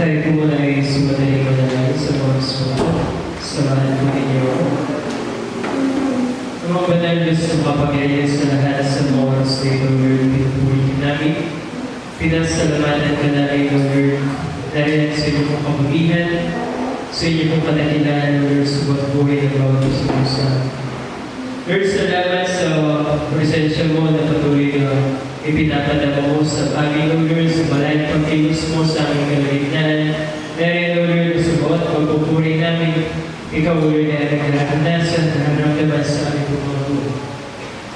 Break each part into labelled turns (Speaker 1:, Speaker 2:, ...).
Speaker 1: Tayo po muna ay sumadaling manalangin sa mga sumunod. Samahan po ninyo ako. Ang mga banal Diyos na makapagyaya sa lahat sa mga oras na ito, Lord, pinupuri namin. Pinasalamatan ka namin, Lord, dahil sa inyong pong kabutihan, sa inyong pong kadakilaan, Lord, sa buwan buhay ng bawat isa. Lord, salamat sa presensya mo na patuloy na ipinapadama mo sa aming Lord, sa malayang pagkilos mo sa aming kalagitnaan. Dahil, Lord, sa bawat pagpupuri namin, ikaw, Lord, ay nagkakanasan na naramdaman sa aming mga buhay.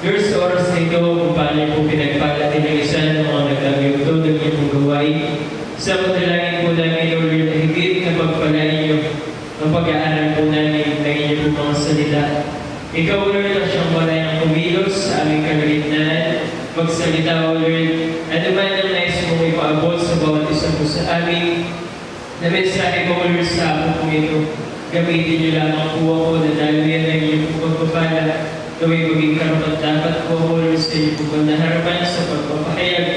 Speaker 1: Lord, sa oras na ito, kung paano po pinagpala din ang isa ng mga naglagyog ito ng iyong gawain, sa madalangin po namin, Lord, na higit na pagpalain niyo ang pag-aaral po namin ng inyong mga salita. Ikaw, Lord, ang siyang malayang kumilos sa aming kalagitnaan. Magsalita, O Lord, ano man ang nais mong ipaabot sa bawat isa po sa amin, na mensahe ko, Lord, sa ako po ito. Gamitin niyo lamang po ako na daluyan ng iyong pagpapala, gawin maging karapat-dapat po ako, Lord, sa iyong pong naharapan sa pagpapahayag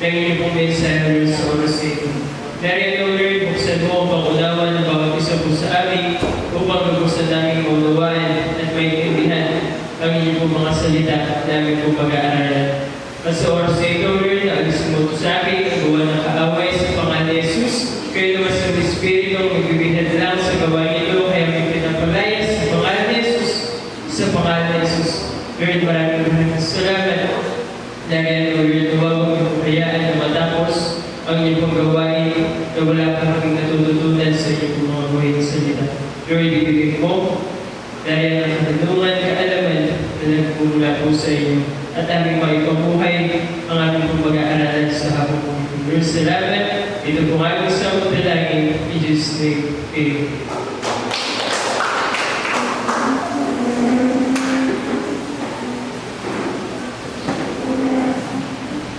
Speaker 1: ng iyong pong mensahe, Lord, sa oras na ito. Dahil, O Lord, buksan mo ang pangunawa ng bawat isa po sa amin upang magbuksan namin maunawaan at maintindihan ang iyong pong mga salita namin pong pag-aaralan. At sa oras na ito, Lord, naalis mo ito sa akin, gawa ng kaaway sa pangalan ni Jesus. Kayo naman sa Espiritu ang magbibigyan lang sa gawain ito, kaya may pinapalaya sa pangalan ni Jesus. Sa pangalan ni Jesus. Lord, maraming salamat. Dahil, Lord, huwag mong hayaan na matapos ang iyong pong gawain na wala pa kaming natututunan sa iyong mga buhay na salita. Lord, ibigay mo dahil ang katanungan, kaalaman na nagpumula po sa iyo at aming maipabuhay ang aming pong mag-aaralan sa hapon po. Lord, salamat. Ito po aming sa dalangin. In Jesus' name, amen.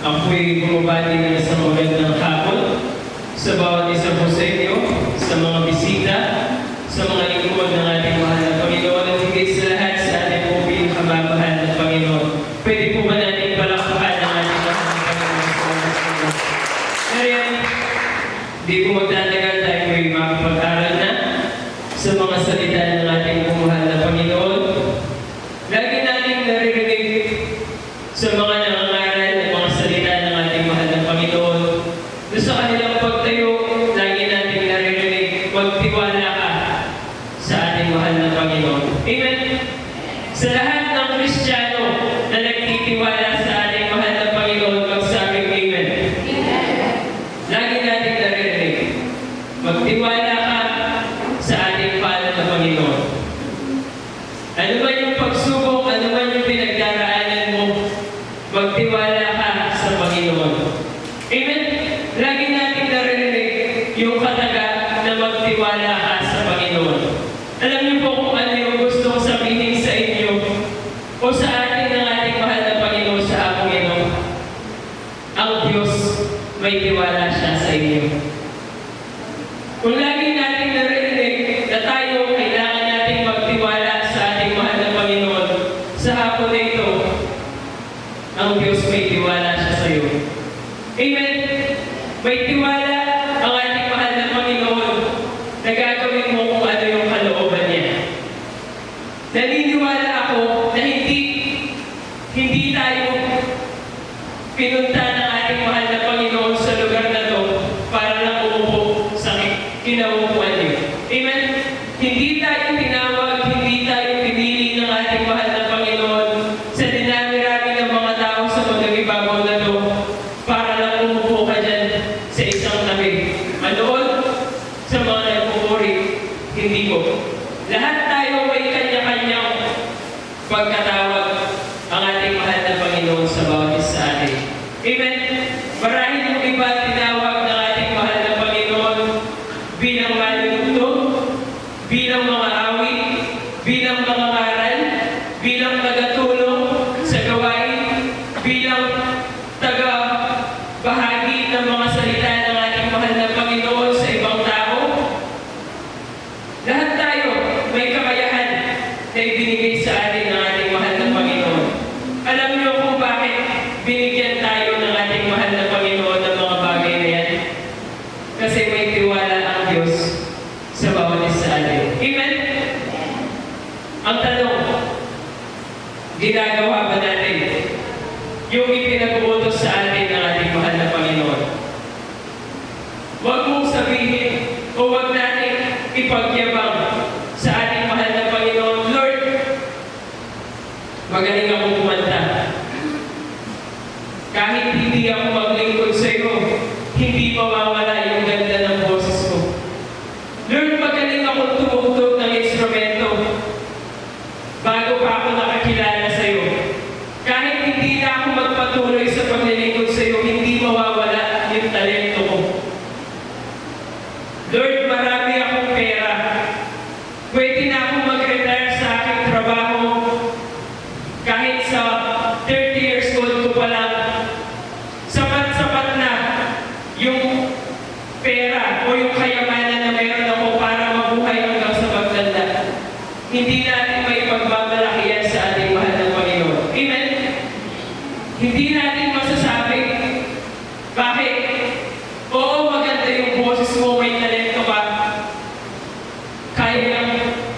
Speaker 1: Ako po'y bumabati ng isang magandang hapon sa bawat isa po sa inyo, sa mga bisita, sa mga lingkod ng ating mahal na Panginoon at higit sa lahat sa ating pong pinakamamahal na Panginoon. Pwede po ba natin palakpakan ng ating mahal na Panginoon? Ngayon, di po magtatagal tayo po'y makapag-aral na sa mga salita ng ating mahal na Panginoon. Lagi natin naririnig sa mga nangangaral ng mga salita ng ating mahal na Panginoon. Doon sa kanilang pagtayo, lagi natin naririnig, magtiwala ka sa ating mahal na Panginoon. Amen? Sa lahat ng Kristiyano na nagtitiwala sa ating mahal na Panginoon, magsabing Amen. Lagi natin naririnig, magtiwala ka sa ating mahal na Panginoon. Ano man yung pagsubok, ano man yung pinagdaraanan mo, magtiwala ka sa Panginoon. Amen? Lagi natin naririnig yung kataga na magtiwala ka sa Panginoon. Alam niyo po kung ano yung gusto kong sabihin sa inyo o sa atin ng ating mahal na Panginoon sa hapong ito. Ang Diyos, may tiwala siya sa inyo. Kung lagi natin naririnig na tayo kailangan natin magtiwala sa ating mahal na Panginoon sa hapon na ito, ang Diyos may tiwala siya sa iyo. Amen? May tiwala ang ating mahal na Panginoon na gagawin mo kung ano yung kalooban niya. Naniniwala ako na hindi tayo pinunta ng ating mahal na Panginoon sa lugar na to para lang umupo sa kinaupuan niyo. Amen? Hindi tayo tinawag, hindi tayo pinili ng ating mahal na Panginoon sa dinami-rami ng mga tao sa magagababaw na to para lang umupo ka dyan sa isang tabi. Manood sa mga nagpupuri, hindi ko. Lahat tayo may kanya-kanyang pagkatawag ang ating mahal na Panginoon sa bawat isa sa atin. Amen? Marahil yung iba tinawag ng ating mahal na Panginoon bilang malulugtong, bilang mga awit, bilang mga ngaral, bilang tagatulong sa gawain, bilang taga-bahagi ng mga salita ng ating mahal na Panginoon sa ibang tao. Lahat tayo may kakayahan na ibinigay sa atin ng ating mahal na Panginoon. Alam niyo kung bakit binigyan tayo ng ating sa bawat isa sa atin. Amen? Ang tanong, ginagawa ba natin yung ipinag-uutos sa atin ng ating mahal na Panginoon? Huwag mong sabihin o huwag natin ipagyabang sa ating mahal na Panginoon, Lord, magaling akong kumanta. Kahit hindi ako maglingkod sa iyo, hindi mawawala yung ganda ng boses ko. Lord, magaling akong tumugtog ng instrumento bago pa ako nakakilala sa iyo. Kahit hindi na ako magpatuloy sa paglilingkod sa iyo, hindi mawawala yung talento ko. Lord, marami akong pera. Pwede na akong mag-retire sa aking trabaho. Kahit sa 30 years old ko pa lang, sapat-sapat na yung pera o yung kayamanan na meron ako para mabuhay hanggang sa pagtanda. Hindi natin may pagbabalaki yan sa ating mahal ng Panginoon. Amen? Hindi natin masasabi. Bakit? Oo, maganda yung boses mo, may talento ka. Kaya niyang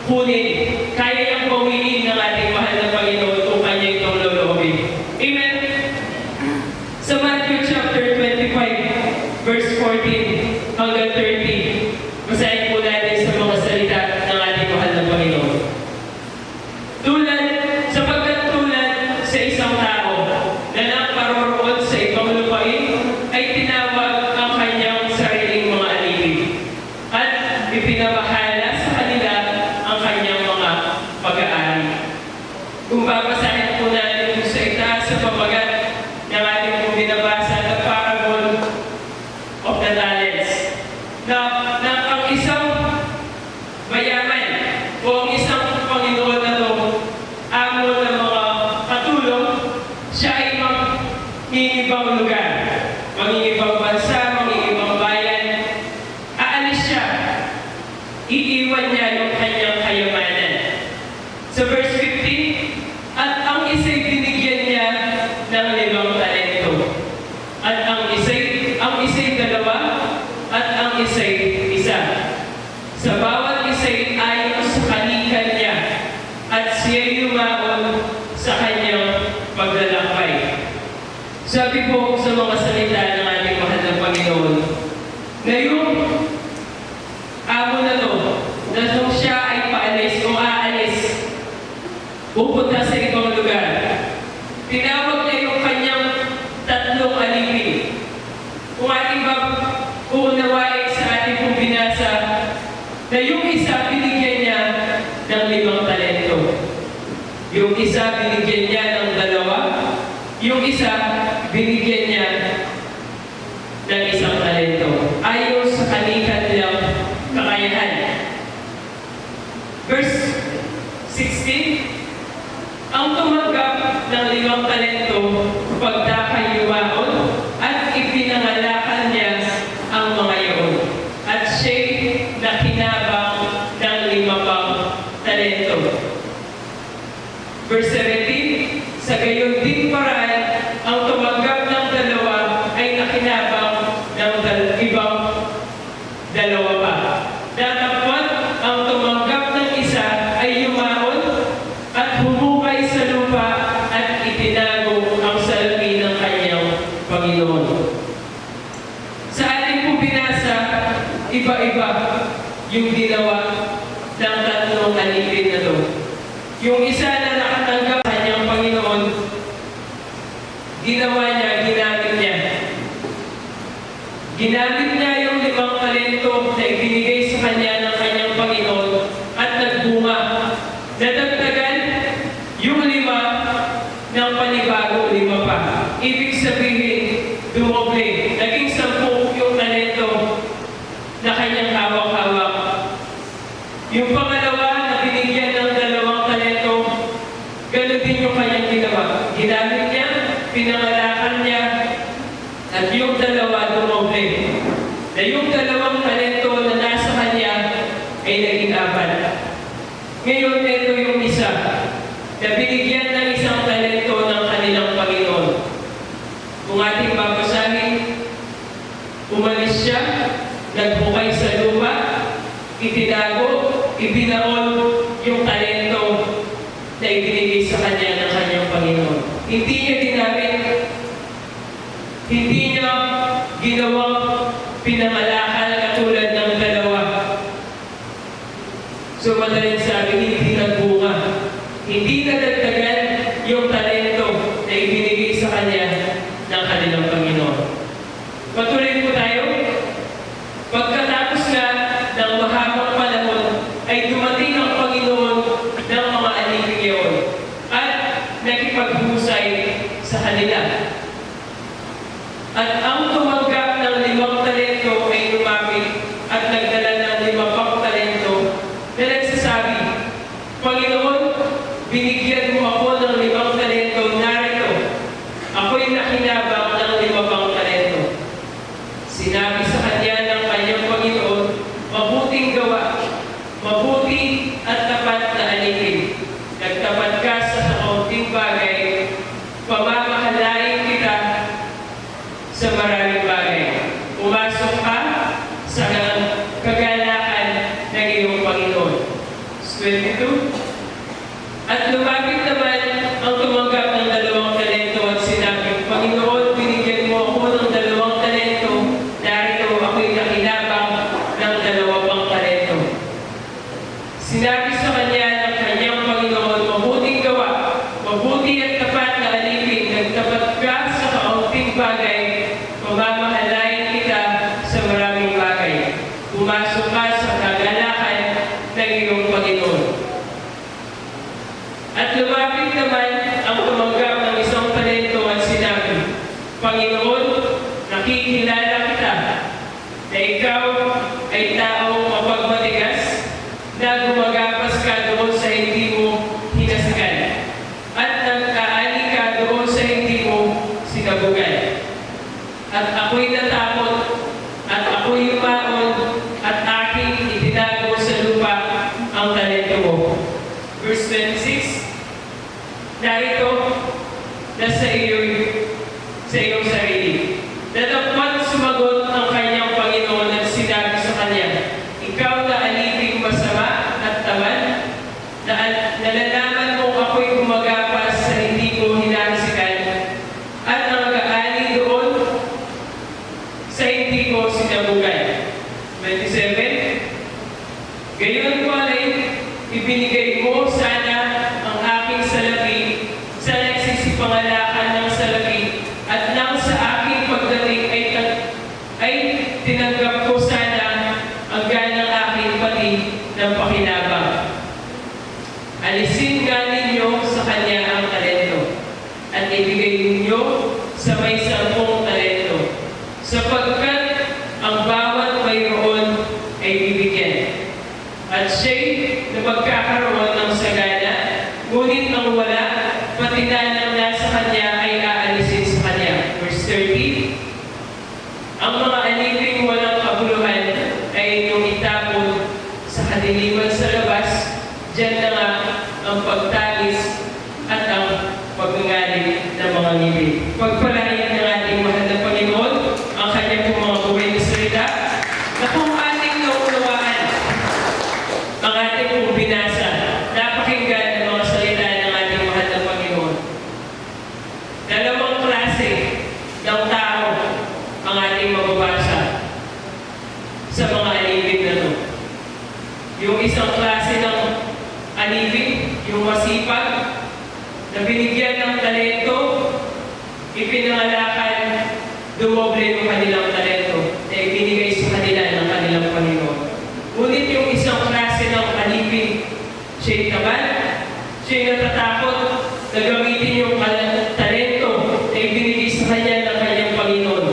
Speaker 1: kunin, kaya niyang pawinin ng ating mahal na Panginoon kung kanya itong loloobin. Amen? Sa Matthew chapter 25, verse 14 hanggang 30, basahin po natin sa mga salita ng ating mahal na Panginoon. Sapagkat tulad sa isang tao na naparoroon sa ibang lupain, ay tinawag ang kanyang sariling mga alipin at ipinabahala sa kanila ang kanyang mga pag-aari. Kung babasahin po natin sa itaas sa pamagat ng ating pong binabasa na parable of the talents, na ang isang mayaman o ang isang Panginoon na to, amo ng mga katulong, siya ay mangingibang lugar, mangingibang bansa, mangingibang bayan. Aalis siya, iiwan niya yung kanyang kayamanan. Sa verse 15, at ang isa'y binigyan niya ng 5 talento. At ang isa'y 2, at ang isa'y 1. Sa bawat isa'y ayon sa kanikan niya, at siya'y yumaon sa kanyang paglalakbay. Sabi po sa mga salita ng ating mahal na Panginoon, na yung amo na to, na nung siya ay paalis o aalis, pupunta sa ibang lugar, tinawag niya yung kanyang 3 alipin. Kung ating uunawain sa ating pong binasa, na yung isa binigyan niya ng 5 talento. Yung isa binigyan niya ng 2. Yung isa binigyan niya ng 1 talento. Ayon sa kanilang kakayahan. Verse 16, ang tumanggap ng 5 talento pagdakay yumaon at ipinangalakan niya ang mga iyon. At siya'y nakinabang ng 5 talento. Verse 17, sa gayon din paraan, ang tumanggap ng 2 ay nakinabang ng ibang 2 pa. Datapwat, ang tumanggap ng 1 ay yumaon at humukay sa lupa at itinago ang salapi ng kanyang Panginoon. Sa ating pong binasa, iba-iba yung ginawa ng 3 alipin na to. Yung isa na nakatanggap sa kanyang Panginoon, ginawa niya, ginamit niya. Ginamit niya yung 5 talento na ibinigay sa kanya ng kanyang Panginoon at nagbunga. Nadagdagan yung 5 ng panibago 5 pa. Ibig sabihin, dumoble. Naging 10 yung talento na kanyang hawak-hawak. Yung pangalawa na binigyan ng 2 talento, gano'n din yung kanyang ginawa. Ginamit niya, pinangalakan niya, at yung 2 dumoble. Na yung 2 talento na nasa kanya, itinago, ibinaon yung talento na ibinigay sa kanya ng kanyang Panginoon. Hindi niya ginamit, hindi niya ginawang pinamalakal katulad ng dalawa. So madaling sabi, hindi nagbunga. Hindi nadagdagan yung talento na ibinigay sa kanya ng kanilang Panginoon. Patuloy po tayo. Pagkatapos na ng mahabang panahon, ay dumating ang Panginoon ng mga aliping iyon at nakipaghusay sa kanila. At ang tumanggap ng 5 talento ay lumapit at nagdala ng 5 pang talento na nagsasabi, Panginoon, binigyan mo ako ng 5 talento, narito. Ako'y nakinabang ng 5 pang talento. Sinabi sa kanya ng kanyang Panginoon, mabuting gawa, mabuti at tapat na alipin. Nagtapat ka sa kaunting bagay, pamamahalain kita sa maraming bagay. Pumasok ka sa kagalakan ng iyong Panginoon. 22. At lumapit naman ang tumanggap ng 2 talento at sinabi, Panginoon, binigyan mo ako ng 2 talento, narito ako'y nakinabang ng 2 pang talento. Sinabi sa kanya ng kanyang Panginoon, mabuting gawa, mabuti at tapat na alipin, nagtapat ka sa kaunting bagay, mamamahalain kita sa maraming bagay. Pumasok ka sa kagalakan ng iyong Panginoon. At lumapit naman ang tumanggap ng 1 talento at sinabi, Panginoon, nakikilala kita na ikaw ay taong mapagmatigas na gumagapas ka doon sa hindi mo hinasagan at nagkaani ka doon sa hindi mo sinabugan. At ako'y natakot at ako'y yumaon at aking itinago sa lupa ang talento mo. Verse 26, narito, nasa iyong sarili. Datapwat sumagot ang kanyang Panginoon at sinabi sa kanya, ikaw na aliping masama at tamad, nalalaman mo ako'y gumagapas sa hindi ko hinahasikan at nag-aani doon sa hindi ko sinabugan. 27, gayon ko alay, ibinigay mo sana ang aking salapi sa nagsisipangalakan ng salapi at nang sa aking pagdating ay tinanggap ko sana ang ganang aking pati ng pakinabang. Alisin nga ninyo sa kanya ang talento at ibigay ninyo sa may 10 talento sapagkat ang bawat mayroon ay bibigyan. At siya'y napagkakaroon ng sagana, ngunit ang wala, pati na ng nasa kanya ay aalisin sa kanya. Verse 30, ang mga aliping walang kabuluhan ay inyong itapon sa kadiliman sa labas, diyan na nga ang pagtagis at ang pagngangaling ng mga ngipin. Pagpalain ng ating mahal na Panginoon, ang kanyang mga buhay na salita, na kung ating naunawaan, ang ating pong binasa, napakinggan ng mga salita ng ating mahal na Panginoon. 2 klase ng tao ang ating mababasa sa mga alipin na ito. Yung isang klase ng alipin, yung masipag, na binigyan ng talento, ipinangalakan, dumoble ng kanilang talento na ibinigay sa kanila ng kanilang Panginoon. Ngunit yung isang klase ng alipin, siya'y tamad, siya'y natatakot na gamitin yung talento na ibinigay sa kanya ng kanyang Panginoon.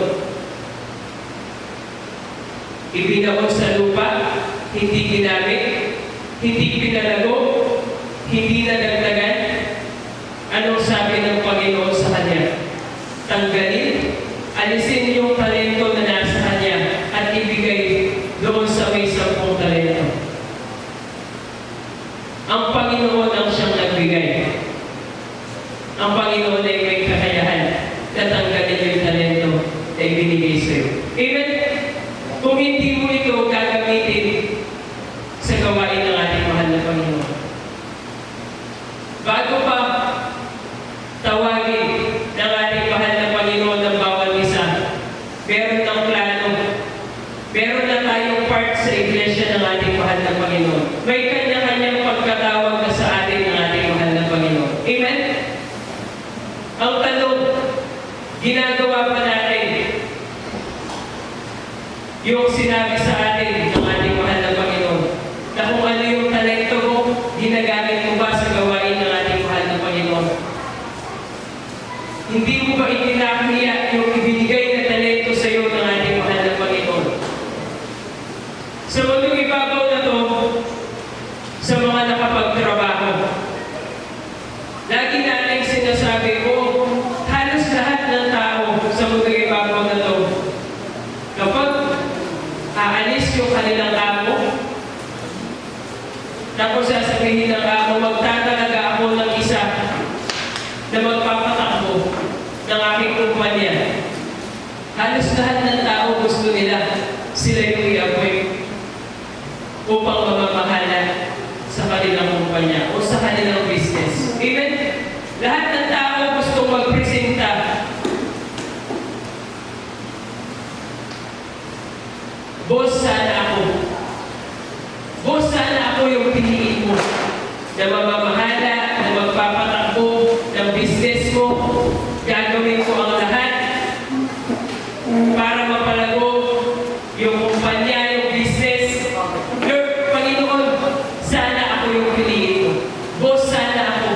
Speaker 1: Ibinaon sa lupa, hindi ginamit, hindi pinalago, hindi nadagdagan. Anong sabi ng Panginoon sa kanya? Tanggalin, alisin yung talento na nasa kanya at ibigay doon sa may 10 talento. Ang Panginoon ang siyang nagbigay. Ang Panginoon ay may kakayahan na tanggalin yung talento na ibinigay sa iyo. Even kung hindi mo ito gagamitin part sa iglesia ng ating mahal na Panginoon. May kanya-kanyang pagkatawag na sa atin ng ating mahal na Panginoon. Amen? Ang tanong, ginagawa pa natin yung sinabi sa atin ng ating mahal na Panginoon na kung ano yung talento mo, ginagamit mo ba sa gawain ng ating mahal na Panginoon? Hindi mo ba itinakniya yung ibinigay na talento sa iyo ng ating mahal na Panginoon? Sa mundong ibabaw na to, sa mga nakapagtrabaho, lagi natin sinasabi ko, halos lahat ng tao sa mundong ibabaw na to, kapag aalis yung kanilang amo, tapos sasabihin ng amo, magtatalaga ako ng isa na magpapatakbo ng aking kumpanya. Halos lahat ng tao gusto nila sila yung i-appoint upang mamamahala sa kanilang kumpanya o sa kanilang business. Amen? Lahat ng tao gustong magpresenta. Boss, sana ako. Boss, sana ako yung piliin mo na mamamahala, na magpapatakbo ng business mo. Gagawin ko ang lahat para mapalago yung kumpanya, yung business. Lord, Panginoon, sana ako yung piliin mo. Boss, sana ako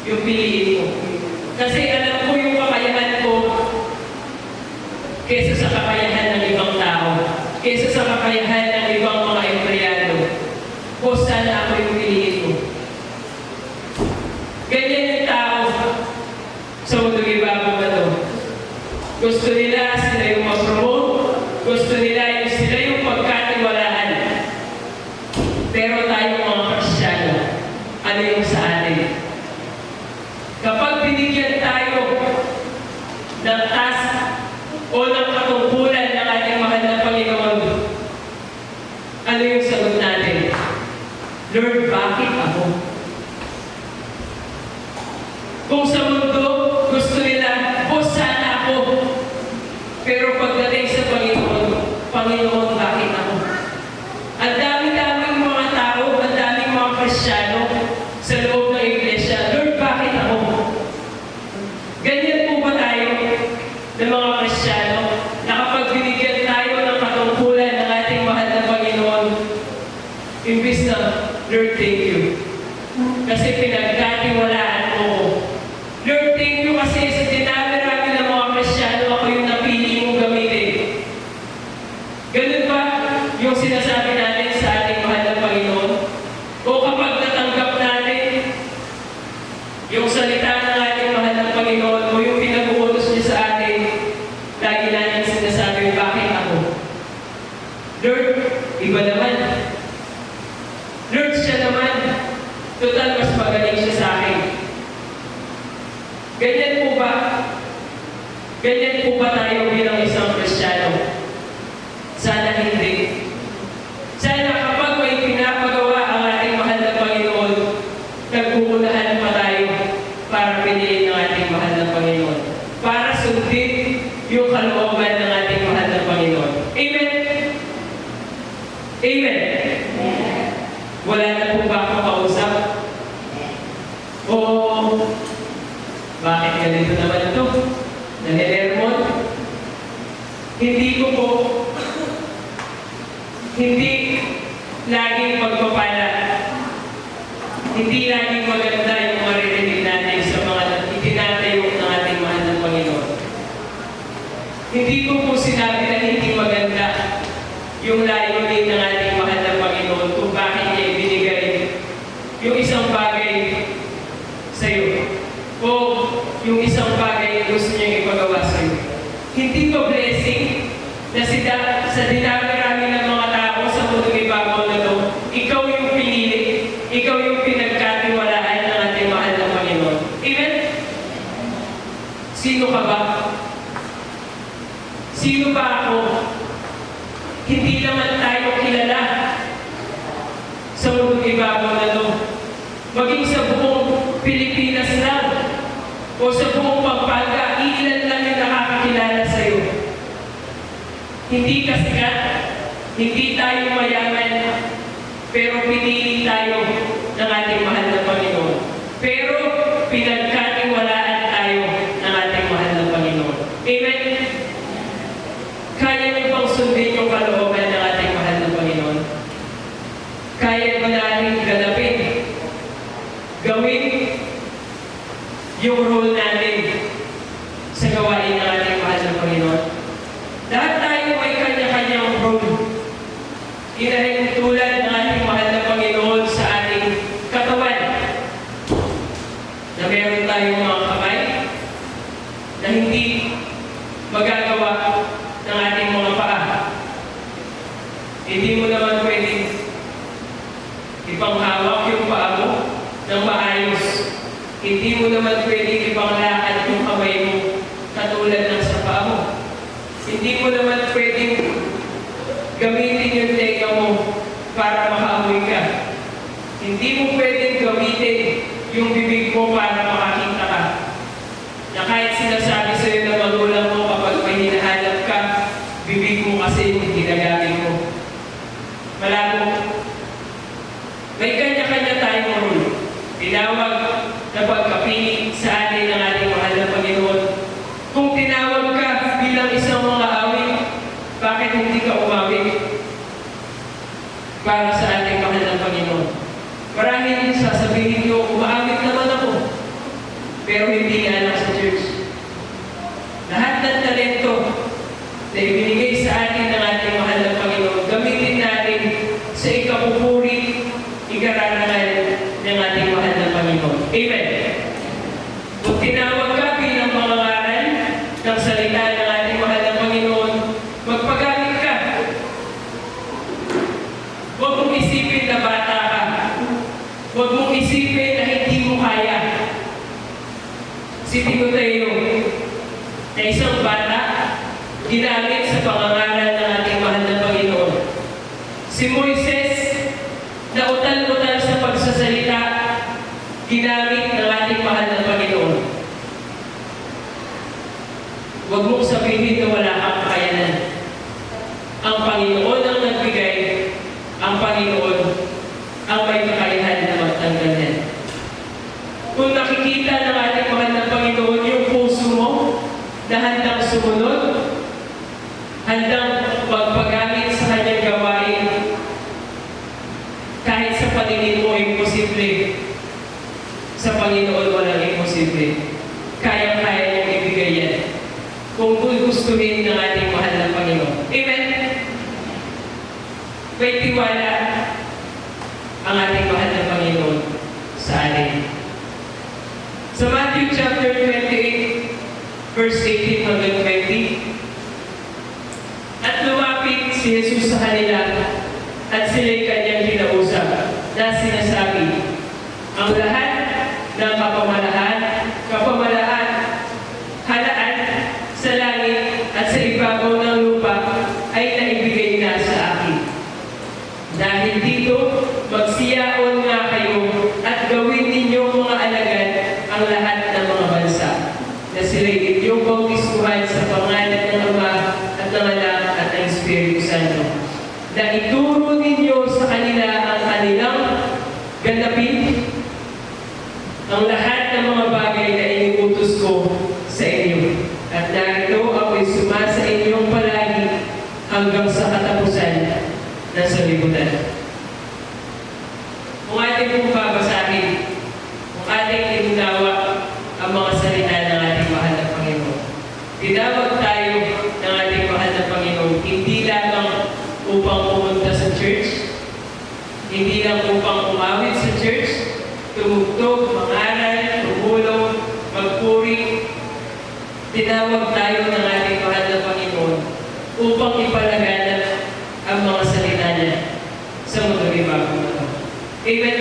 Speaker 1: yung piliin mo. Kasi alam ko yung kakayahan ko kesa sa kakayahan ng ibang tao, kesa sa kakayahan ng ibang mga empleyado. Boss, sana ako yung piliin mo. Ganyan yung tao sa mundong ibabaw na to. Gusto nila sila yung ma-promote, gusto nila yung sila yung pagkatiwalaan. Pero tayo mga Kristiyano, ano yung sa atin? Kapag binigyan tayo ng task o ng katungkulan ng ating mahal na Panginoon, ano yung sagot natin? Lord, bakit ako? Kung sa mundo, gusto nila, Boss, sana ako. Pero pagdating sa Panginoon, Panginoon, bakit ako? Ang dami-daming mga tao, ang daming mga Kristiyano sa loob ng iglesia, Lord, bakit ako? Ganyan po ba tayo ng mga Kristiyano na kapag binigyan tayo ng katungkulan ng ating mahal na Panginoon, imbis na, Lord, thank you. Kasi pinagkatiwalaan mo ko. Lord, thank you kasi sa dinami-rami ng mga Kristiyano, ako yung napili mong gamitin. Ganun ba yung sinasabi natin sa ating mahal na Panginoon? O kapag natanggap natin yung salita ng ating mahal na Panginoon o yung pinag-uutos niya sa atin, lagi natin sinasabi, bakit ako? Lord, iba naman. Lord, siya naman. Total, mas magaling siya sa akin. Ganyan po ba? Ganyan po ba tayo bilang isang Kristiyano? Sana hindi. Sana kapag may pinapagawa ang ating mahal na Panginoon, nagpupunahan pa tayo para piliin ng ating mahal na Panginoon. Para sundin yung kalooban ng ating mahal na Panginoon. Amen? Amen? Wala na po ba akong kausap? O bakit ganito naman ito? Nanilermon? Hindi laging pagpapala. Hindi laging maganda yung maririnig natin sa mga itinatayo ng ating mahal na Panginoon. Hindi ko po sinabi na hindi maganda yung layunin ng ating mahal na Panginoon kung bakit niya ibinigay yung isang bagay sa iyo o yung isang bagay na gusto niya ipagawa sa iyo. Hindi ba blessing na sa dinami-rami ng mga tao sa mundong ibabaw na to, ikaw yung pinili, ikaw yung pinagkatiwalaan ng ating mahal na Panginoon. Amen? Sino ka ba? Sino ba ako? Hindi naman tayo kilala sa mundong ibabaw na to. Maging sa buong Pilipinas lang o sa buong Pampanga, ilan lang yung nakakakilala sa iyo. Hindi ka sikat, Hindi tayo mayaman, pero pinili tayo ng ating mahal na Panginoon. Pero pinagkatiwalaan tayo ng ating mahal na Panginoon. Amen? Kaya niyo bang sundin yung kalooban ng ating mahal na Panginoon? Kaya ba natin ganapin? Gawin yung role natin sa gawain ng ating mahal na Panginoon? Lahat tayo may kanya-kanyang role. Dahil tulad ng ating mahal na Panginoon sa ating katawan, na meron tayong mga kamay na hindi magagawa ng ating mga paa. Hindi mo naman pwedeng ipanghawak yung paa mo ng maayos. Hindi mo naman pwedeng ipanglakad yung kamay mo katulad ng sa paa mo. Hindi mo naman pwedeng gamitin yung tenga mo para makaamoy ka. Hindi mo pwedeng gamitin yung bibig mo para makakita ka. Na kahit sinasabi sa'yo ng magulang mo kapag may hinahanap ka, bibig mo kasi ginagamit mo. Malabo. May kanya-kanya tayong role. Tinawag na pagkapili sa atin ng ating mahal na Panginoon. Kung tinawag ka bilang isang mga awit, bakit hindi ka umawit para sa ating mahal na Panginoon? Marahil sasabihin niyo, umaawit naman ako, pero hindi nga lang sa church. Lahat ng talento na ibinigay sa atin ng ating mahal na Panginoon, gamitin natin sa ikapupuri, ikararangal ng ating mahal na Panginoon. Amen. Kung tinawag ka bilang pangangaral ng salita ng ating mahal na Panginoon, magpagamit ka. Huwag mong isipin na bata ka. Huwag mong isipin na hindi mo kaya. Si Timoteo, na isang bata, ginamit sa pangangaral ng ating mahal na Panginoon. Si Moises, na utal-utal sa pagsasalita, ginamit ng ating mahal na Panginoon. Huwag mong sabihin na wala kang kakayanan. Ang Panginoon ang nagbigay, ang Panginoon ang may kakayahan na magtanggal yan. Kung nakikita ng ating mahal na Panginoon yung puso mo na handang sumunod, handang magpagamit sa kanyang gawain, kahit sa paningin mo imposible, sa Panginoon walang imposible. Kaya-kaya niyang ibigay yan. Kung gustuhin ng ating mahal na Panginoon. Amen? May tiwala ang ating mahal na Panginoon sa atin. Sa Matthew chapter 28, verse 18 hanggang 20, at lumapit si Jesus sa kanila at sila'y kanyang kinausap na sinasabi, ang lahat ng kapamalaan, halaan sa langit at sa ibabaw ng lupa ay naibigay na sa akin. Dahil dito, magsiyaon nga kayo at gawin ninyong mga alagad ang lahat ng mga bansa na sila'y inyong bautismuhan sa pangalan ng Ama at ng Anak at ng Espiritu Santo. Na ituro ninyo sa kanila ang kanilang ganapin ang lahat ng mga bagay na iniutos ko sa inyo. At narito ako'y sumasa inyong palagi hanggang sa katapusan ng sanlibutan. Kung ating pong babasahin, kung ating inunawa ang mga salita ng ating mahal na Panginoon, tinawag tayo ng ating mahal na Panginoon hindi lamang upang pumunta sa church, hindi lang upang umawit sa church, tumugtog, mangaral, tumulong, magpuri. Tinawag tayo ng ating mahal na Panginoon upang ipalaganap ang mga salita niya sa mundo bagong ito. Amen?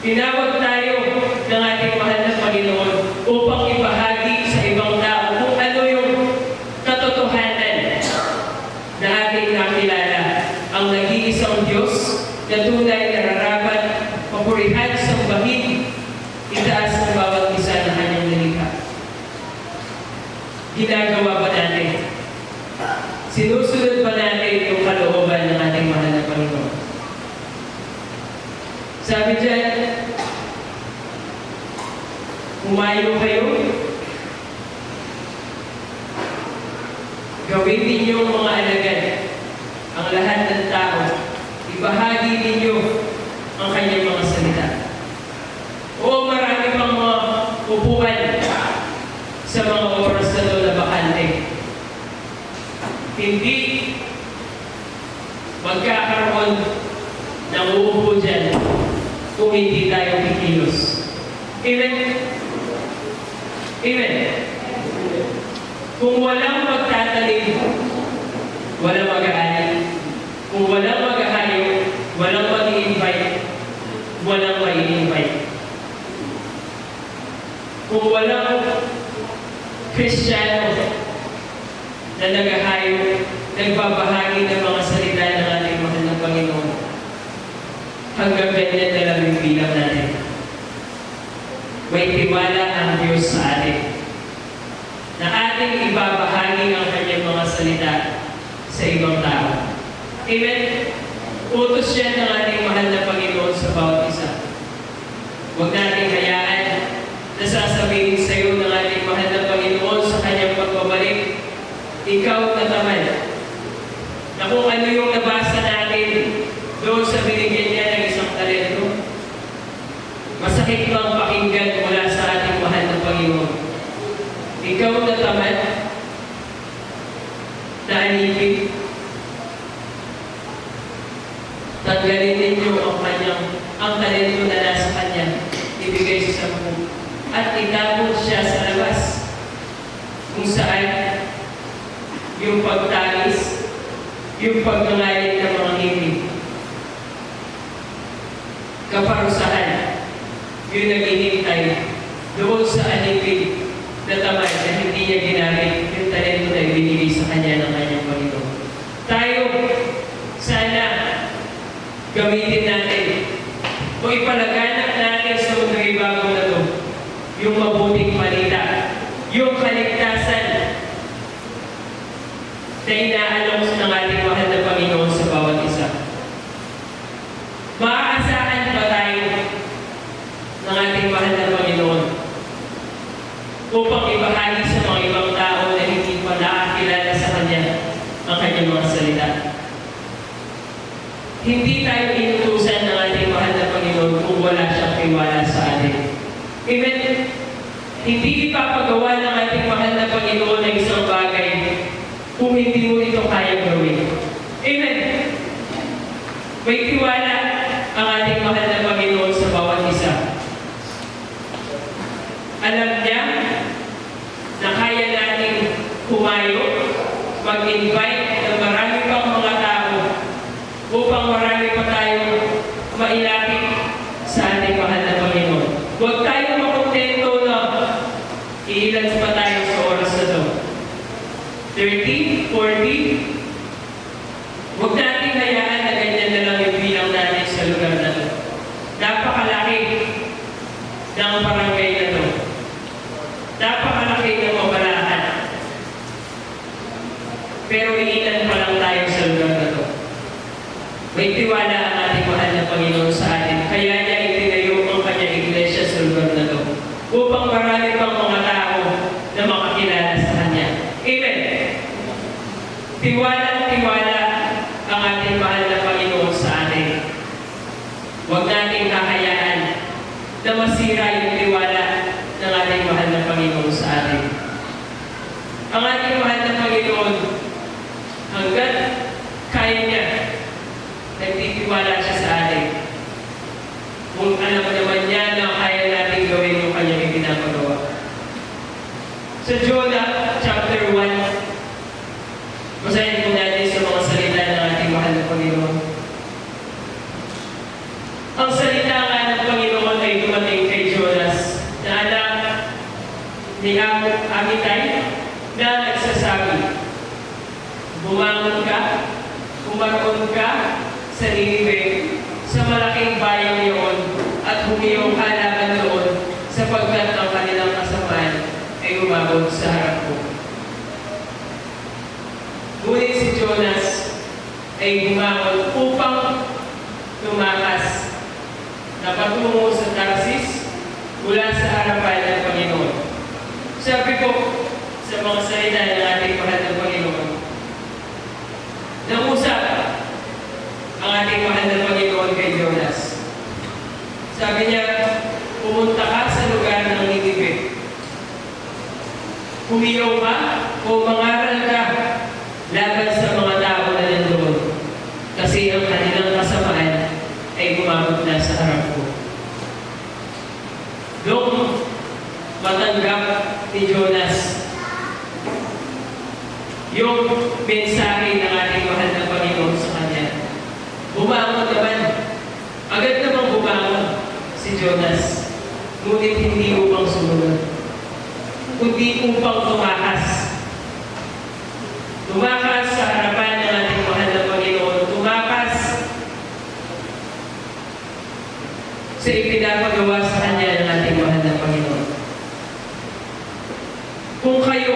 Speaker 1: Tinawag tayo ng ating mahal na Panginoon upang ibahagi sa ibang tao kung ano yung katotohanan na ating nakilala, ang nag-iisang Diyos na tunay nararapat, papurihan, sambahin, itaas ng bawat isa na kanyang nilikha. Ginagawa ba natin? Sinusunod ba natin yung kalooban Tumayo kayo. Gawin ninyong mga alagad ang lahat ng tao. Ibahagi ninyo ang kanyang mga salita. O marami pang mga upuan sa mga oras na ito na bakante. Hindi magkakaroon ng uupo dyan kung hindi tayo kikilos. Amen? Amen? Kung walang magtatanim, walang mag-aani. Kung walang mag-ahayo, walang mag-i-invite, walang mai-invite. Kung walang Kristiyano na nag-ahayo, nagbabahagi ng mga salita ng ating mahal na Panginoon, hanggang ganyan na lang yung bilang natin. May tiwala ang Diyos sa atin na ating ibabahagi ang kanyang mga salita sa ibang tao. Amen? Utos yan ng ating mahal na Panginoon sa bawat isa. Huwag nating hayaan na sasabihin sa iyo ng ating mahal na Panginoon sa kanyang pagbabalik, ikaw na tamad. Na kung ano yung nabasa natin doon sa binigyan niya ng isang talento, masakit bang pakinggan mula sa ating mahal na Panginoon? Ikaw na tamad, na anipin, tanggalin ninyo ang talento na nasa kanya, ibigay sa 10, at itapon siya sa labas, kung saan yung pagtangis, yung pagngangalit ng mga ngipin, kaparusahan, yung naghihintay doon sa anipin na tamad na hindi niya ginamit yung talento na ibinigay sa kanya ng kanyang Panginoon. Tayo, sana gamitin natin o ipalaganap natin sa mundong bago na ito yung mabuting balita, yung kaligtasan na inaalok ng ating mahal na Panginoon sa bawat isa. Maaasahan ba tayo ng ating mahal na Panginoon upang ibahagi sa mga ibang tao na hindi pa nakakilala sa Kanya ang Kanyang mga salita? Hindi tayo inutusan ng ating mahal na Panginoon kung wala siyang tiwala sa atin. Amen? Hindi ipapagawa ng ating mahal na Panginoon ng isang bagay kung hindi mo ito kayang gawin. Amen? May tiwala ang ating mahal na Panginoon sa bawat isa. Alam niya na kaya nating humayo, mag-invite ng marami pang mga tao upang marami pa tayong mailapit sa ating mahal na Panginoon. Huwag tayong makontento na iilan pa tayo sa oras na ito. 30, 40, huwag natin hayaan na ganyan na lang yung bilang natin sa lugar na ito. Napakalaki ng barangay na ito. Napakalaki ng mabalahan. Pero iilan pa lang tayo sa lugar na ito. May tiwala ang ating mahal na Panginoon sa atin. Kaya niya itinayo ang kanyang iglesia sa lugar na ito upang marami pang mga tao na makakilala sa Kanya. Amen? Tiwala ang ating mahal na Panginoon sa atin. Huwag nating hahayaan na masira yung tiwala ng ating mahal na Panginoon sa atin. Ang ating mahal na Panginoon, hanggat kaya niya, nagtitiwala siya sa atin. Kung alam naman niya na kaya natin gawin yung kanyang ipinapagawa. Sa Jonah chapter 1, basahin po natin sa mga salita ng ating mahal na Panginoon. Ang salita nga ng Panginoon ay dumating kay Jonas na anak ni Amitay na nagsasabi, bumangon ka, umaron ka sa Ninive, sa malaking bayang iyon, at humiyaw ka laban doon, sapagkat ang kanilang kasamaan ay umabot sa harap mo. Ngunit si Jonas ay bumangon upang tumakas na patungo sa Tarsis mula sa harapan ng Panginoon. sa mga salita ng ating mahal na Panginoon. Nangusap ang ating mahal na Panginoon kay Jonas. Sabi niya, pumunta ka sa lugar ng Ninive. Humiyaw ka o mangaral ka laban sa mga tao na nandoon. Kasi ang kanilang kasamaan ay gumamot na sa harap ko. Doon matanggap ni Jonas yung mensahe ng ating mahal na Panginoon sa kanya. Bumangon naman. Agad namang bumangon si Jonas. Ngunit hindi upang sumunod, kundi upang tumakas. Tumakas sa harapan ng ating mahal na Panginoon. Tumakas sa ipinapagawa sa kanya ng ating mahal na Panginoon. Kung kayo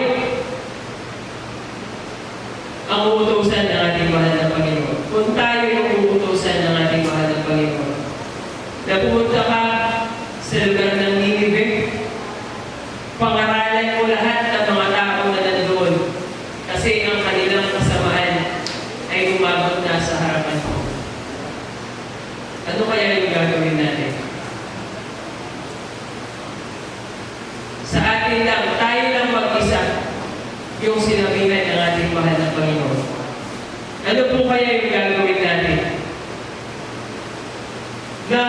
Speaker 1: ang uutusan ng ating mahal na Panginoon, kung tayo yung uutusan ng ating mahal na Panginoon, na pumunta ka sa lugar ng Ninive, pangaralan mo lahat ng mga tao na nandoon kasi ang kanilang kasamaan ay umabot na sa harapan mo. Ano kaya yung gagawin natin? Sa atin lang, tayo lang mag-isa yung sinabihan ng ating mahal na Panginoon. Ano po kaya yung gagawin natin? Na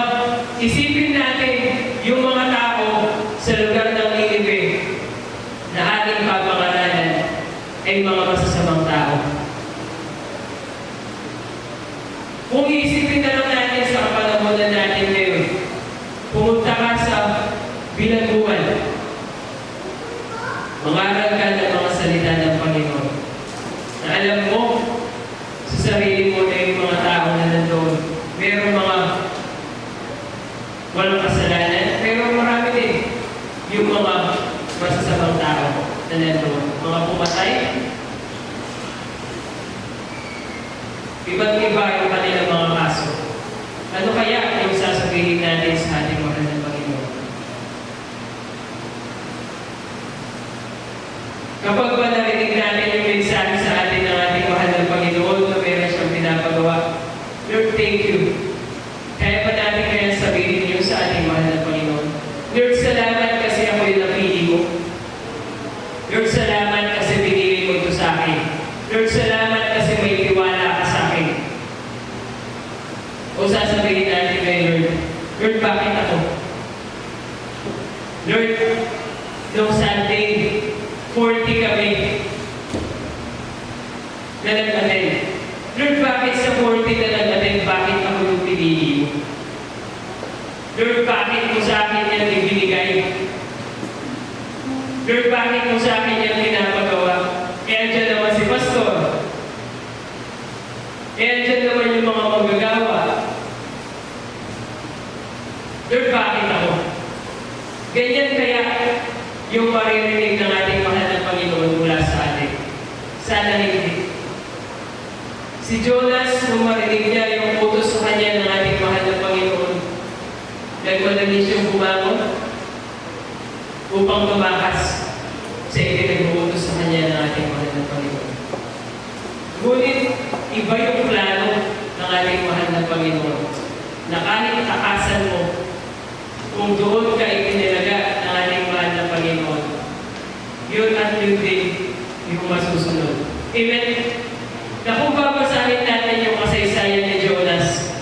Speaker 1: isipin natin yung mga tao sa lugar ng Ninive na ating papangaralan ay mga masasamang tao. Kung iisipin na lang natin sa kapanahonan natin ngayon, pumunta ka sa bilangguan, mangaral ka ng mga salita ng Panginoon, na alam mo sa sarili mo na yung mga tao na nandoon, merong mga walang kasalanan, pero marami din yung mga masasamang tao na nandoon. Mga pumatay, iba't iba yung kanilang mga kaso. Ano kaya yung sasabihin natin sa ating mahal na Panginoon? Kapag ba narinig natin yung mensahe sa atin ng ating mahal na Panginoon na meron siyang pinapagawa, Lord, thank you. Kaya pa natin kaya sabihin niyo sa ating mahal na Panginoon, Lord, salamat kasi ako'y napili mo. Lord, salamat kasi binili mo ito sa akin. Lord, salamat kasi may tiwala ka sa akin. O sasabihin natin kay Lord, Lord, bakit ako? Lord, noong Sunday, 40 kami na nag-attend. Lord, bakit sa 40 na nag-attend, bakit ako yung pinili mo? Lord, bakit mo sa akin yan ibinigay? Lord, bakit mo sa akin yan pinapagawa? Kaya dyan naman si Pastor. Kaya dyan naman yung mga magagawa. Lord, bakit ako? Ganyan kaya yung maririnig ng ating mahal na Panginoon mula sa atin. Sana hindi. Si Jonas, nung marinig niya yung utos sa kanya ng ating mahal na Panginoon, nagmadali siyang bumangon upang tumakas sa ipinag-uutos sa kanya ng ating mahal na Panginoon. Ngunit, iba yung plano ng ating mahal na Panginoon na kahit takasan mo, kung doon ka ipinalaga ng ating mahal na Panginoon, yun at yun din yung masusunod. Amen? Na kung babasahin natin yung kasaysayan ni Jonas,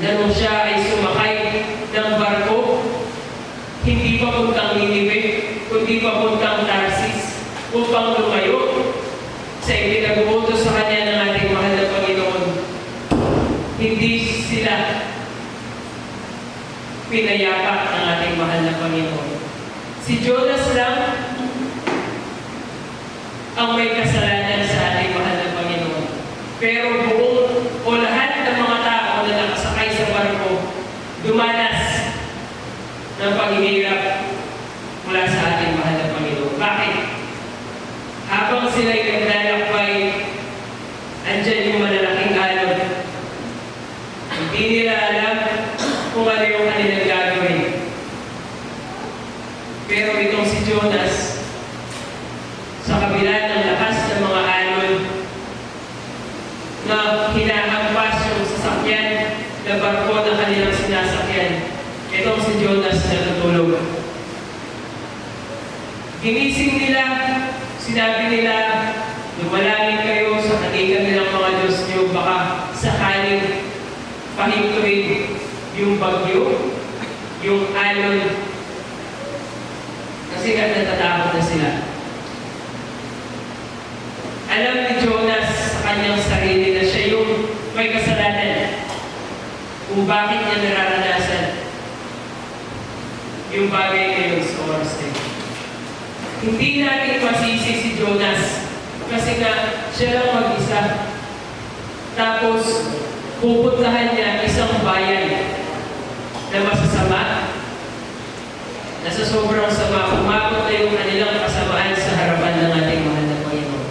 Speaker 1: na nung siya ay sumakay ng barko, hindi papuntang Ninive, kundi papuntang Tarsis, upang lumayo sa ipinag-uutos sa kanya ng ating mahal na Panginoon. Hindi sila pinayapak ng ating mahal na Panginoon. Si Jonas lang ang may kasalanan sa ating mahal na Panginoon. Pero buong o lahat ng mga tao na nakasakay sa barko, dumanas ng paghihirap mula sa ating mahal na Panginoon. Bakit? Habang sila'y naglalakbay, andyan yung malalaking alon. Hindi nila alam kung ano yung kanilang gagawin. Pero itong si Jonas, na barko na kanilang sinasakyan. Itong si Jonas na natutulog. Ginising nila, sinabi nila, lumalangin kayo sa kanilang nilang mga Diyos niyo, baka sakaling pahintuin yung bagyo, yung alon. Kasi natatakot na sila. Alam ni Jonas sa kanyang sarili na siya yung may kasalanan kung bakit niya nararanasan yung bagay ngayon sa oras na yun. Hindi natin masisi si Jonas kasi nga siya lang mag-isa. Tapos pupuntahan niya isang bayan na masasama, na sa sobrang sama, umabot na yung kanilang kasamaan sa harapan ng ating mahal na Panginoon.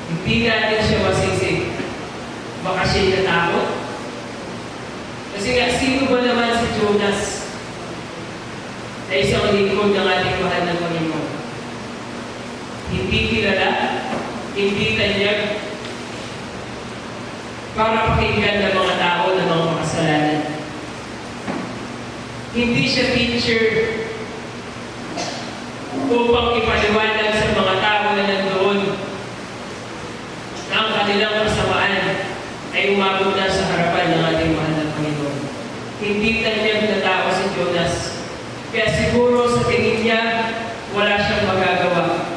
Speaker 1: Hindi natin siya masisi. Baka siya'y natakot. Kasi nga, sino ba naman si Jonas na isang lingkod ng ating mahal na Panginoon? Hindi kilala, hindi tanyag, para pakinggan ng mga tao ng mga makasalanan. Hindi siya teacher upang ipaliwanag sa mga tao na nandoon na ang kanilang kasamaan ay umabot na sa harapan ng ating mahal na Panginoon. Hindi tanyag na tao si Jonas. Kaya siguro sa tingin niya, wala siyang magagawa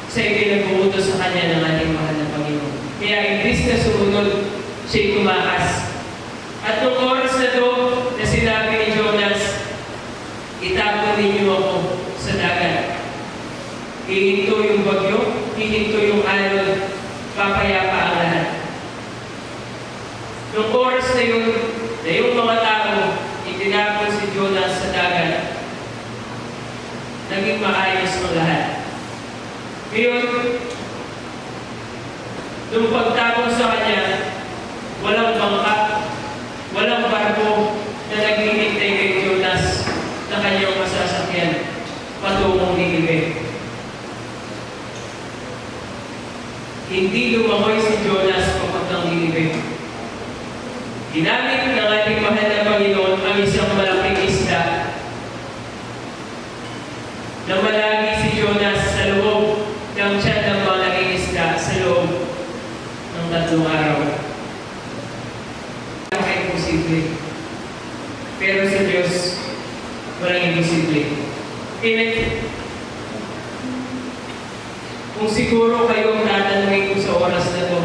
Speaker 1: sa ipinag-uutos sa kanya ng ating mahal na Panginoon. Kaya imbis na sumunod, siya'y tumakas. At nung oras na to, na sinabi ni Jonas, itapon ninyo ako sa dagat. Hihinto yung bagyo, hihinto yung alon, papayapa ang lahat. Nung oras na yun, na yung mga tao, itinapon si Jonas sa dagat, naging maayos ang lahat. Ngayon, nung pagtapon sa kanya, walang bangka, walang barko na naghihintay kay Jonas na kanyang masasakyan patungong Ninive. Hindi lumakoy si Jonas papuntang Ninive. Ginamit ng ating mahal na Panginoon ang isang malaking isda na malagi si Jonas sa loob ng tiyan ng malaking isda sa loob ng 3 araw. Ay imposible. Pero sa Diyos, walang imposible. Amen. Kung siguro kayong tatanungin ko sa oras na to,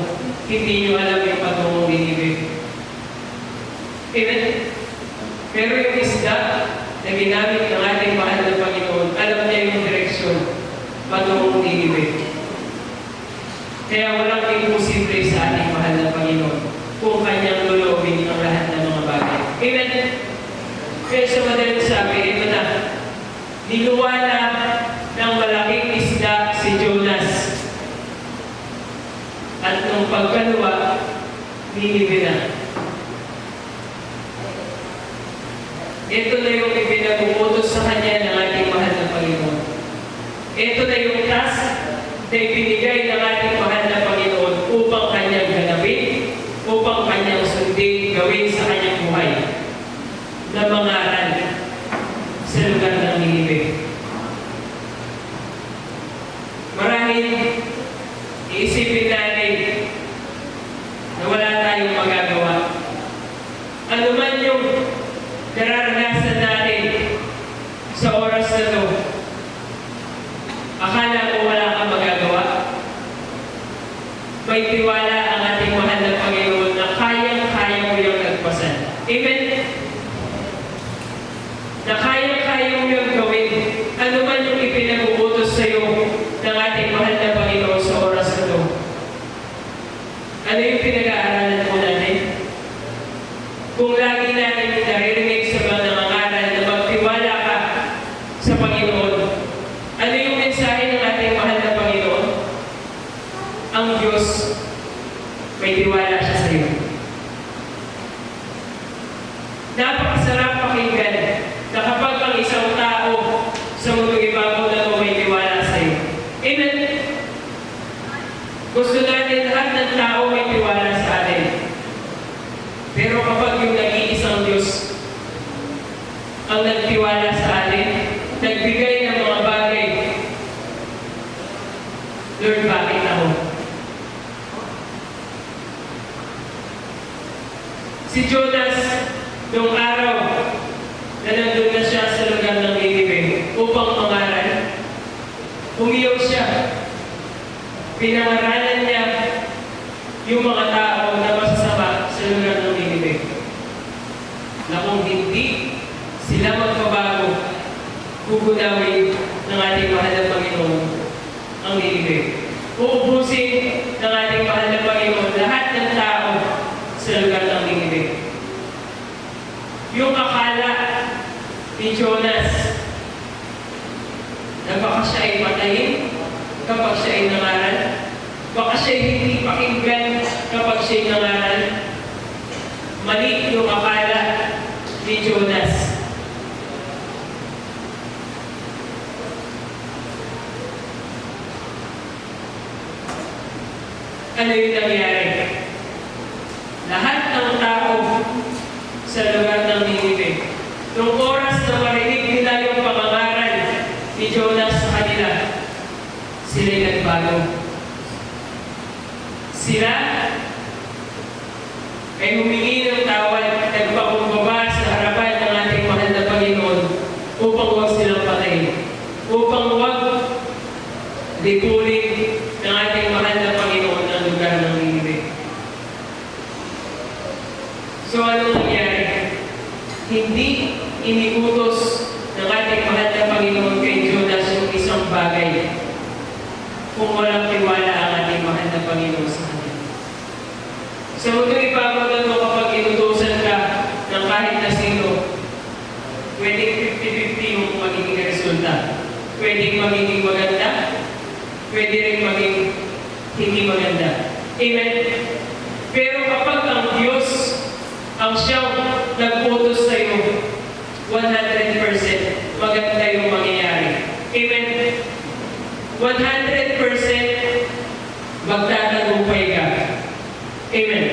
Speaker 1: hindi nyo alam yung patungong Ninive. Amen. Pero yung isda na ginamit ng ating mahal na Panginoon, alam niya yung direksyon patungong Ninive. Kaya walang imposible sa ating mahal na Panginoon kung kanyang lulubin ang lahat ng mga bagay. Amen. Kaya sa madaling sabi, ito na, niluwala ng malaking isda si Jonas. At nung pagkaluwa, Ninive na. Ito na yung ipinag-uutos sa kanya ng ating mahal na Panginoon. Ito na yung task na ibinigay ng ating mahal na Panginoon upang kanyang ganapin, upang kanyang sundin, gawin sa kanyang buhay na mangaral sa lugar ng Ninive. Marahil, iisipin natin na wala tayong magagawa. Ano man yung nararanasan natin sa oras na to, akala ko wala kang magagawa. May tiwala ang ating mahal na Panginoon na kayang-kaya mo yung nagpasan. Amen? Na kayang-kaya mo yung gawin. Ano man yung ipinag-uutos sa iyo ng ating mahal na Panginoon sa oras na to. Ano yung pinag-aaralan mo natin? Kung lagi natin naririnig sa mga nangangaral na magtiwala ka sa Panginoon, ano yung mensahe ng ating mahal na Panginoon? Ang Diyos, may tiwala siya sa iyo. Napakasarap pakinggan na kapag ang isang tao sa mundong ibabaw na ito may tiwala sa iyo. Amen? Gusto natin lahat ng tao may tiwala sa atin. Pero kapag yung nag-iisang Diyos ang nagtiwala sa atin, nagbigay ng mga bagay, Lord, bakit ako? Si Jonas, noong araw na nandun na siya sa lugar ng Ninive upang mangaral, umiyaw siya. Pinangaralan niya yung mga tao na masasama sa lugar ng Ninive. Na kung hindi sila magpabago, gugunawin ng ating mahal na Panginoon ang Ninive. Uubusin ng ating mahal na Panginoon lahat ng tao sa lugar ng Ninive. Yung akala ni Jonas na baka siya ay patayin kapag siya ay nangaral, baka siya ay hindi pakinggan kapag siya ay nangaral, mali yung akala ni Jonas. Ano yung nangyari? Lahat ng tao sa lugar ng Ninive, nung oras na marinig nila yung pangangaral ni Jonas sa kanila, sila'y nagbago. Sila ay humingi ng tawad, nagpakumbaba sa harapan ng ating mahal na Panginoon upang huwag silang patayin, upang huwag lipunin ng ating mahal na Panginoon ang lugar ng Ninive. So anong nangyari? Hindi iniutos ng ating mahal na Panginoon kay Jonas yung isang bagay kung walang tiwala ang ating mahal na Panginoon sa kanya. Sa mundo ipapagod mo kapag inutusan ka ng kahit na sino, pwedeng 50-50 yung magiging resulta. Pwedeng magiging maganda, pwede rin maging hindi maganda. Amen? Pero kapag ang Diyos ang siyang nag-utos sa iyo, 100% maganda yung mangyayari. Amen? 100% magtatagumpay ka. Amen?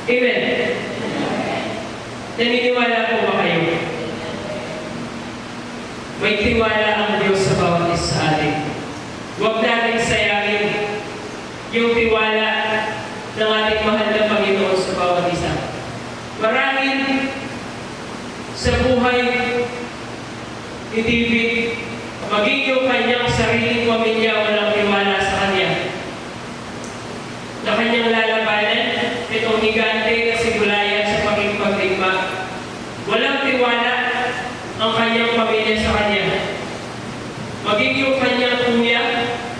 Speaker 1: Amen? Naniniwala po ba kayo? May tiwala ang Diyos sa bawat isa sa atin. Huwag natin sayangin yung tiwala ng ating mahal na Panginoon sa bawat isa. Marahil sa buhay ni David, maging yung kanyang sariling pamilya walang tiwala sa kanya. Na kanyang lalabanan, itong higante na si Goliath sa pakikipagdigma. Walang tiwala ang kanyang pamilya sa kanya. Maging yung kanyang kuya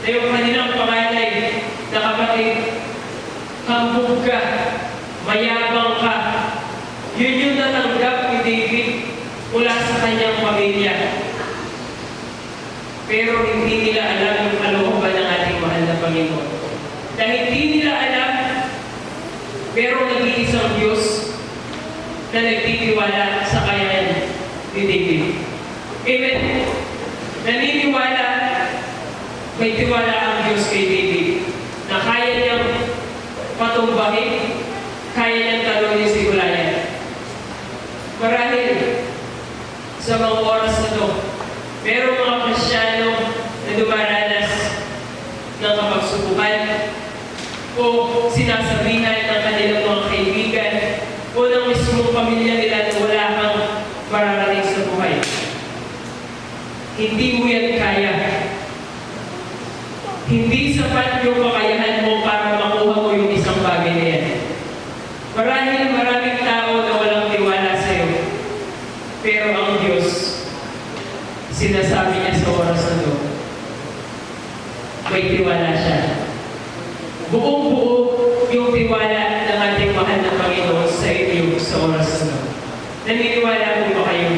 Speaker 1: na yung kanilang panganay na kapatid, hambog ka, mayabang ka. Yun yung natanggap ni David mula sa kanyang pamilya. Pero hindi nila alam yung kalooban ng ating mahal na Panginoon. Dahil hindi nila alam, pero nag-iisang Diyos na nagtitiwala sa kakayahan ni David. Amen? Naniniwala, may tiwala ang Diyos kay David na kaya niyang patumbahin, kaya niyang talunin si Goliath. Marahil sa mga oras na ito, merong mga Kristiyano na dumaranas ng kapagsubukan o sinasabihan ng kanilang mga kaibigan o ng mismong pamilya nila na wala kang mararating sa buhay. Hindi mo yan kaya. Hindi sapat yung kakayahan mo para makuha mo yung isang bagay na yan. Marahil maraming tao na walang tiwala sa iyo. Pero ang Diyos, sinasabi niya sa oras na ito, may tiwala siya. Buong-buo yung tiwala ng ating mahal na Panginoon sa inyo sa oras na ito. Naniniwala po ba kayo?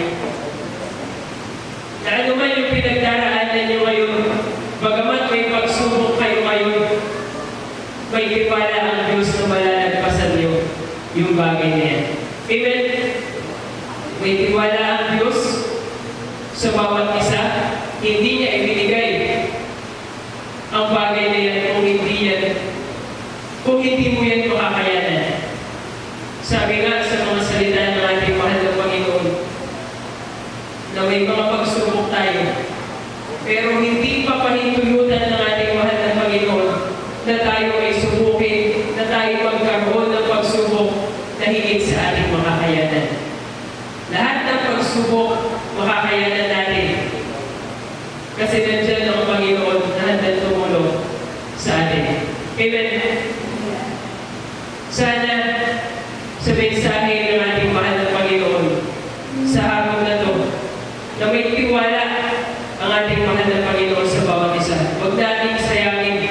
Speaker 1: Na ano man yung pinagdaraanan niyo ngayon, bagamat may pagsubok kayo ngayon, may tiwala ang Diyos na malalagpasan niyo yung bagay na yan. Amen? May tiwala ang Diyos sa bawat isa, hindi niya ibinigay ang bagay na yan kung hindi mo yan makakayanan. Sabi sana sa mensahe ng ating mahal na Panginoon sa hapon na to, na may tiwala ang ating mahal na Panginoon sa bawat isa. Huwag natin sayangin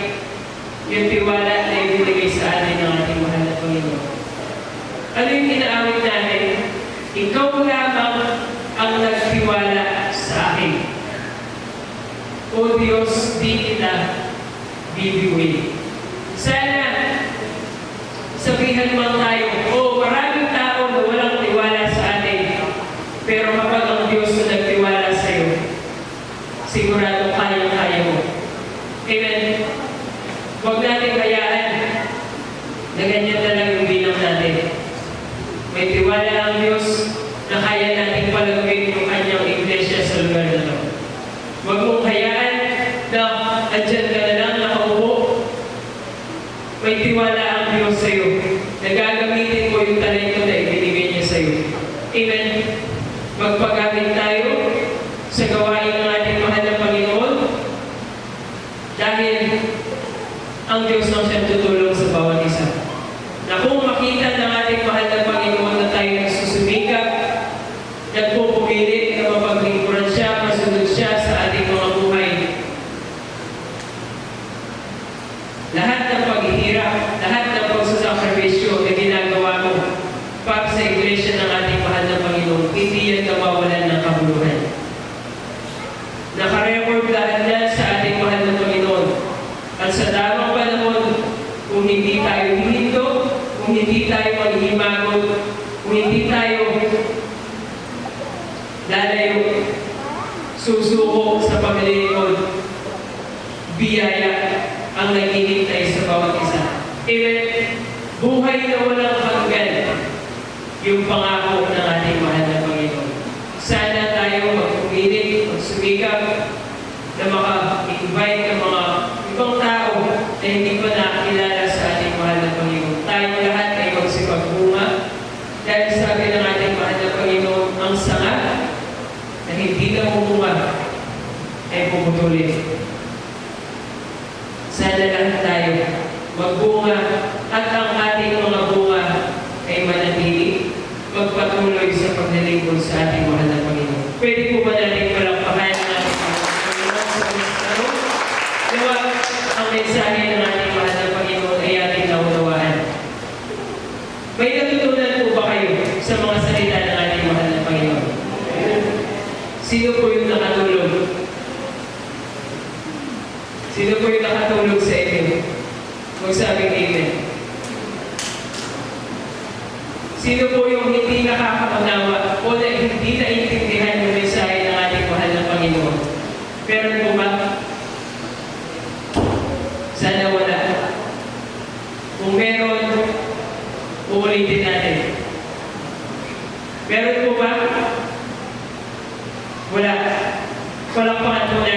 Speaker 1: yung tiwala na ibinigay sa atin ng ating mahal na Panginoon. Ano yung inaawit natin? Ikaw lamang ang nagtiwala sa akin. O Diyos, di kita bibiwin. Sana sabihan man tayo, maraming tao na walang tiwala sa atin. Pero kapag ang Diyos na nagtiwala sa iyo, sigurado kayang-kaya mo. Amen. Huwag natin hayaan na ganyan na lang yung bilang natin. May tiwala ang Diyos na kaya natin palagawin yung kanyang iglesia sa lugar na ito. Huwag mong hayaan na andyan ka na lang nakaupo. May tiwala ang Diyos sa iyo na gagamitin mo yung talento na ibinigay niya sa iyo. Amen. Magpagamit tayo sa gawain ng ating mahal na Panginoon dahil ang Diyos ang siyang tutulong sa bawat isa. Na kung makita ng ating mahal na Panginoon na tayo nagsusumikap, nagpupumilit na mapaglingkuran siya, masunod siya sa ating mga buhay. Lahat ng paghihirap, lahat ng pagsasakripisyo na ginagawa mo para sa iglesia ng ating mahal na Panginoon, hindi yan nawawalan ng kabuluhan. Nakarecord lahat yan sa ating mahal na Panginoon. At sa damang panahon, kung hindi tayo hihinto, kung hindi tayo maghihimagot, kung hindi tayo lalayo, susuko sa paglilingkod, biyaya ang naghihintay sa bawat isa. Amen. Buhay na walang hanggan yung pangako ng ating mahal na Panginoon. Sana tayo magpumilit, magsumikap na maka-invite ng mga ibang tao na hindi pa nakilala sa ating mahal na Panginoon. Tayo lahat ay magsipagbunga dahil sabi ng ating mahal na Panginoon, ang sanga na hindi na bumunga ay puputulin. Sana lahat tayo magbunga at ang ating mga bunga ay manatili, magpatuloy sa paglilingkod sa ating mahal na Panginoon. Pwede po ba natin palakpakan ng ating Panginoon sa Kristaro? Nawa ang mensahe ng ating mahal na Panginoon ay ating naunawaan. May natutunan po ba kayo sa mga salita ng ating mahal na Panginoon? Sino po yung nakatulog? Sino po yung nakatulog sa inyo? Magsabing amen. Sino po yung hindi nakakaunawa o na hindi naiintindihan yung mensahe ng ating mahal na Panginoon? Meron po ba? Sana wala. Kung meron, uulitin natin. Meron po ba? Wala. Palakpakan po natin.